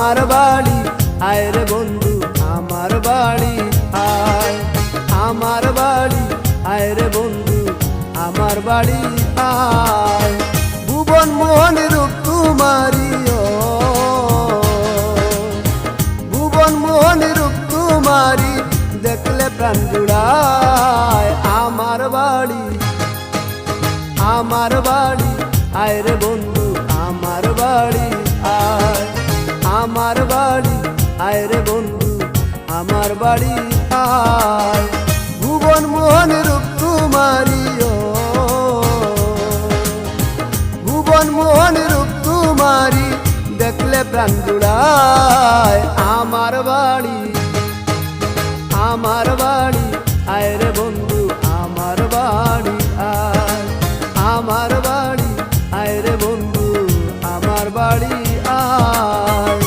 আমার বাড়ি আয় রে বন্ধু আমার বাড়ি আয়, আমার বাড়ি আয় রে বন্ধু আমার বাড়ি আয়। ভুবন মোহন রূপ তোমারি ও, ভুবন মোহন রূপ তোমারি দেখলে প্রাণ জুড়ায়। আমার বাড়ি আয় রে বন্ধু আমার বাড়ি আয়, আমার বাড়ি আয় রে বন্ধু আমার বাড়ি আয়। ভুবন মোহন রূপ তোমারি ও, ভুবন মোহন রূপ তোমারি দেখলে প্রাণ জুড়ায়। আমার বাড়ি আয় রে বন্ধু আমার বাড়ি আয়, আমার বাড়ি আয় রে বন্ধু আমার বাড়ি আয়।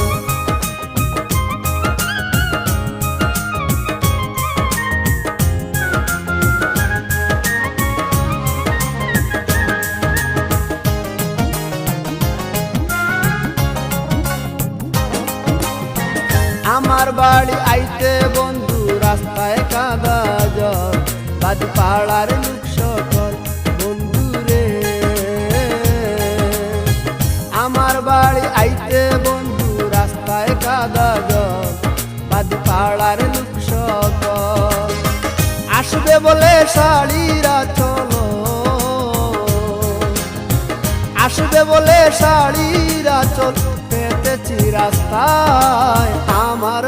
আমার বাড়ি আইতে বন্ধু রাস্তায় কাদা জল, বাদ পাড়ার লোক সকল বন্ধু রে। আমার বাড়ি আইতে বন্ধু রাস্তায় কাদা জল, বাদ পাড়ার লোক সকল আসবে বলে শাড়িরা চলো, আসবে বলে শাড়িরা চল পেতেছি রাস্তায়। আমার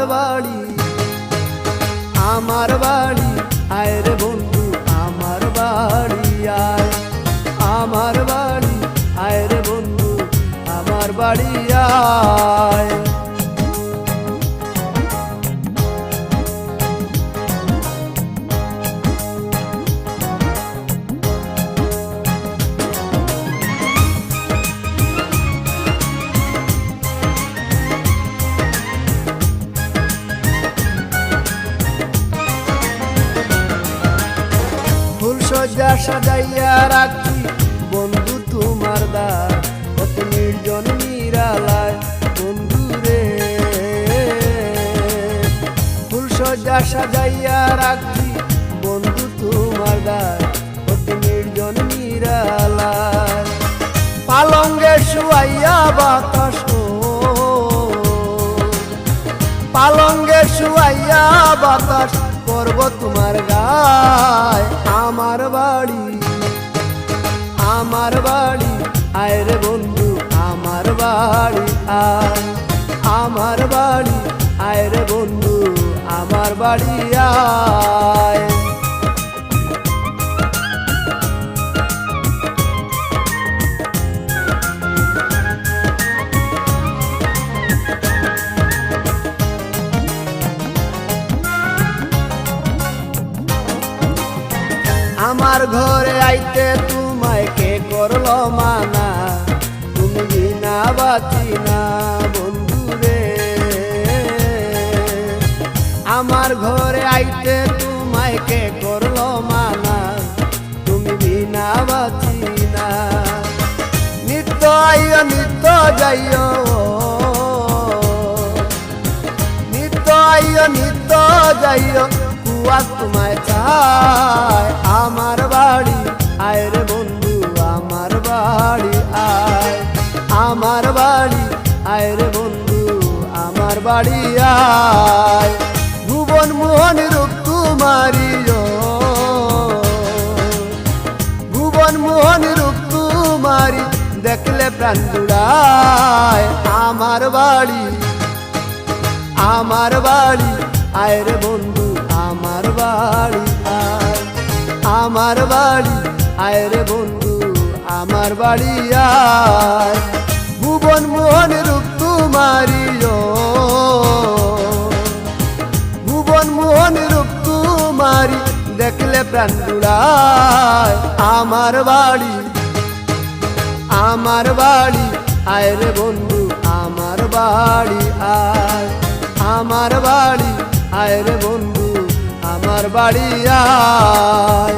বাড়ি আয় রে বন্ধু আমার বাড়ি আয়, আমার বাড়ি আয় রে বন্ধু আমার বাড়ি আয়। সজ্জা সাজাইয়া রাখি বন্ধু তোমার দ্বার, কত নির্জন নিরালায় বন্ধু রে। ফুল সজ্জা সাজাইয়া রাখি বন্ধু তোমার দ্বার, কত নির্জন নিরালায়। পালঙ্গে শুয়াইয়া বাতাস, পালঙ্গে শুয়াইয়া বাতাস করব তোমার গায়। আমার বাড়ি আয় রে বন্ধু আমার বাড়ি আয়, আমার বাড়ি আয় রে বন্ধু আমার বাড়ি আয়। আমার ঘরে আইতে তোমায় কে করলো মানা, তুমি বিনা বাঁচি না বন্ধু রে। আমার ঘরে আইতে তোমায় কে করলো মানা, তুমি বিনা বাঁচি না। নিত্য আইও নিত্য যাইও, নিত্য আইও নিত্য যাইও কুয়াশ তোমায় চায়। আমার বাড়ি আয় রে বন্ধু আমার বাড়ি আয়, আমার বাড়ি আয় রে বন্ধু আমার বাড়ি আয়। ভুবন মোহন রূপ তোমারি ও, ভুবন মোহন রূপ তোমারি দেখলে প্রাণ জুড়ায়। আমার বাড়ি আয় রে বন্ধু আমার বাড়ি আয়, আমার বাড়ি আয় রে বন্ধু আমার বাড়ি আয়। ভুবন মোহন রূপ তোমারি ও, ভুবন মোহন রূপ তোমারি দেখলে প্রাণ জুড়ায়। আমার বাড়ি আয় রে বন্ধু আমার বাড়ি আয়, আমার বাড়ি আয় রে বন্ধু আমার বাড়ি আয়।